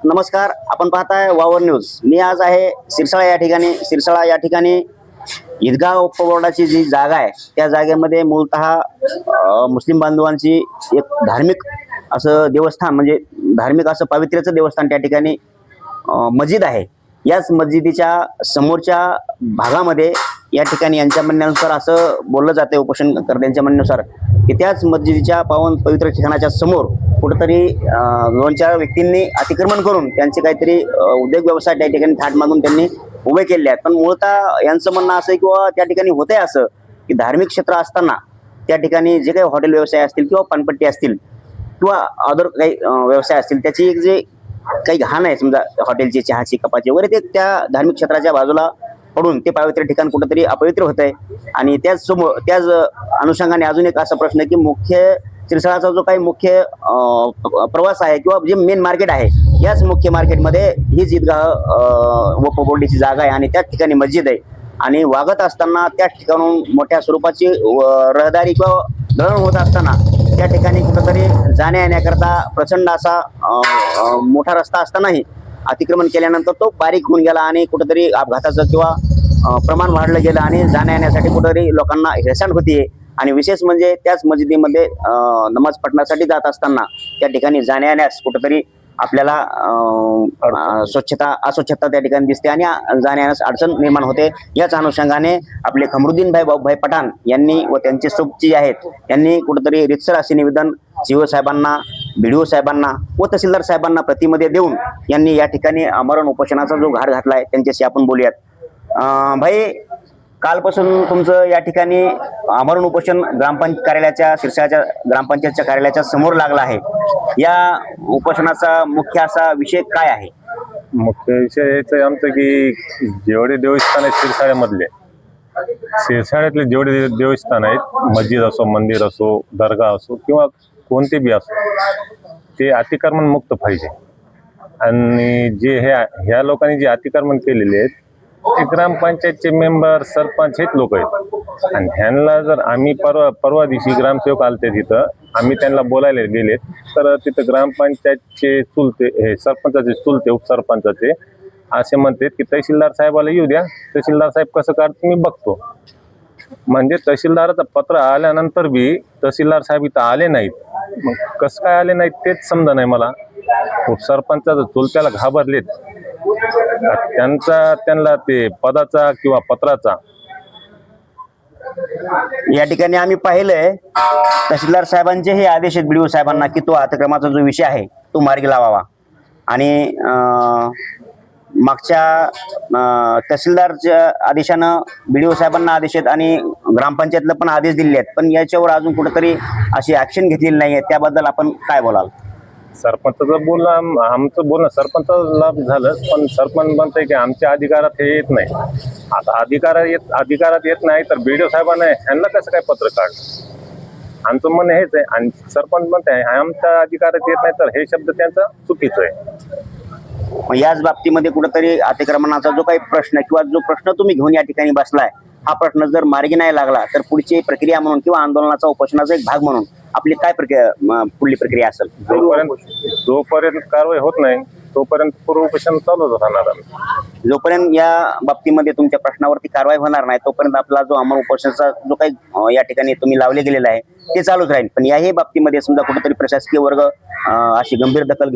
नमस्कार. आपण पाहताय वावर न्यूज. मी आज आहे सिरसाळा या ठिकाणी. सिरसाळा या ठिकाणी ईदगाह वक्फ बोर्डाची जी जागा आहे त्या जागेमध्ये मूलतः मुस्लिम बांधवांची एक धार्मिक असं देवस्थान म्हणजे धार्मिक असं पावित्र्याचं देवस्थान त्या ठिकाणी मस्जिद आहे. याच मस्जिदीच्या समोरच्या भागामध्ये या ठिकाणी यांच्या म्हणण्यानुसार असं बोललं जाते उपोषणकर्त्यांच्या म्हणण्यानुसार की त्याच मस्जिदीच्या पावन पवित्र ठिकाणाच्या समोर कुठेतरी दोन चार व्यक्तींनी अतिक्रमण करून त्यांचे काहीतरी उद्योग व्यवसाय त्या ठिकाणी थाट मागून त्यांनी उभे केले आहेत. पण मूळतः यांचं म्हणणं असं आहे किंवा त्या ठिकाणी होतंय असं की धार्मिक क्षेत्र असताना त्या ठिकाणी जे काही हॉटेल व्यवसाय असतील किंवा पानपट्टी असतील किंवा अदर काही व्यवसाय असतील त्याची एक जे काही घाण आहे समजा हॉटेलची चहाची कपाची वगैरे ते त्या धार्मिक क्षेत्राच्या बाजूला पडून ते पवित्र ठिकाण कुठेतरी अपवित्र होत आहे. आणि त्याच अनुषंगाने अजून एक असा प्रश्न की मुख्य सिरसाळाचा जो काही मुख्य प्रवास आहे किंवा जे मेन मार्केट आहे याच मुख्य मार्केटमध्ये हीच ईदगाह वक्फ बोर्डाची जागा आहे आणि त्याच ठिकाणी मस्जिद आहे. आणि वागत असताना त्या ठिकाणून मोठ्या स्वरूपाची रहदारी किंवा दळण होत असताना त्या ठिकाणी कुठेतरी जाण्या येण्याकरता प्रचंड असा मोठा रस्ता असतानाही अतिक्रमण केल्यानंतर तो बारीक होऊन गेला आणि कुठेतरी अपघाताचं किंवा प्रमाण वाढलं गेलं आणि जाण्या येण्यासाठी कुठेतरी लोकांना हेळसांड होतीये. आणि विशेष म्हणजे त्याच मस्जिदीमध्ये नमाज पठणासाठी जात असताना त्या ठिकाणी जाण्या येण्यास कुठेतरी आपल्याला अस्वच्छता त्या ठिकाणी दिसते आणि जाण्या येण्यास अडचण निर्माण होते. याच अनुषंगाने आपले खमरुद्दीन भाई बाबूभाई पठाण यांनी व त्यांचे सोबती आहेत यांनी कुठेतरी रितसर असे निवेदन सीओ साहेबांना, बीडीओ साहेबांना व तहसीलदार साहेबांना प्रतिमध्ये देऊन यांनी या ठिकाणी आमरण उपोषणाचा जो घाट घातलाय त्यांच्याशी आपण बोलूयात. भाई, कालपासून तुमचं या ठिकाणी आमरण उपोषण ग्रामपंचायत कार्यालयाच्या सिरसाळ्याच्या ग्रामपंचायतच्या कार्यालयाच्या समोर लागला आहे. या उपोषणाचा मुख्य असा विषय काय आहे? मुख्य विषय हेच आहे आमचं की जेवढे देवस्थान आहेत सिरसाळ्यातले जेवढे देवस्थान आहेत, मस्जिद असो, मंदिर असो, दर्गा असो किंवा कोणते बी असो, ते अतिक्रमण मुक्त पाहिजे. आणि जे ह्या लोकांनी जे अतिक्रमण केलेले आहेत ते ग्रामपंचायतचे मेंबर, सरपंच हेच लोक आहेत. आणि ह्यांना जर आम्ही परवा दिवशी ग्रामसेवक आलते तिथं, आम्ही त्यांना बोलायला गेले तर तिथं ग्रामपंचायतचे चुलते, हे सरपंचाचे चुलते, उपसरपंचाचे असे म्हणतात की तहसीलदार साहेबाला येऊ द्या, तहसीलदार साहेब कसं काढतो मी बघतो. म्हणजे तहसीलदाराचं पत्र आल्यानंतर बी तहसीलदार साहेब इथं आले नाहीत. मग कसं काय आले नाहीत तेच समजा नाही मला. उपसरपंचाचं चुलत्याला घाबरलेत, त्यांना ते पदाचा किंवा पत्राचा. या ठिकाणी आम्ही पाहिलंय तहसीलदार साहेबांचे हे आदेश आहेत बीडीओ साहेबांना की तो अतिक्रमणाचा जो विषय आहे तो मार्गी लावावा. आणि मागच्या तहसीलदारच्या आदेशानं बीडीओ साहेबांना आदेश आहेत आणि ग्रामपंचायतला पण आदेश दिले आहेत. पण याच्यावर अजून कुठेतरी अशी ऍक्शन घेतलेली नाही आहे. त्याबद्दल आपण काय बोलाल? सरपंचाचं बोलणं, आमचं बोलणं सरपंचाला लाभ झालं, पण सरपंच म्हणतंय की आमच्या अधिकारात हे येत नाही. आता अधिकारात येत नाही तर बीडीओ साहेबांना ह्यांना कसं काय पत्र काढलं? आमचं म्हणणं हेच आहे. आणि सरपंच म्हणताय आमच्या अधिकारात येत नाही तर हे शब्द त्यांचा चुकीचं आहे. याच बाबतीमध्ये कुठेतरी अतिक्रमणाचा जो काही प्रश्न किंवा जो प्रश्न तुम्ही घेऊन या ठिकाणी बसलाय हा प्रश्न जर मार्गी नाही लागला तर पुढची प्रक्रिया म्हणून किंवा आंदोलनाचा उपोषणाचा एक भाग म्हणून आपली काय पुढली प्रक्रिया असेल? जोपर्यंत कारवाई होत नाही तोपर्यंत पूर्व उपोषण चालूच राहणार. जोपर्यंत या बाबतीमध्ये तुमच्या प्रश्नावरती कारवाई होणार नाही तोपर्यंत आपला जो आमरण उपोषणाचा जो काही या ठिकाणी तुम्ही लावले गेलेला आहे ते चालूच राहील. पण याही बाबतीमध्ये समजा कुठेतरी प्रशासकीय वर्ग अशी गंभीर दखल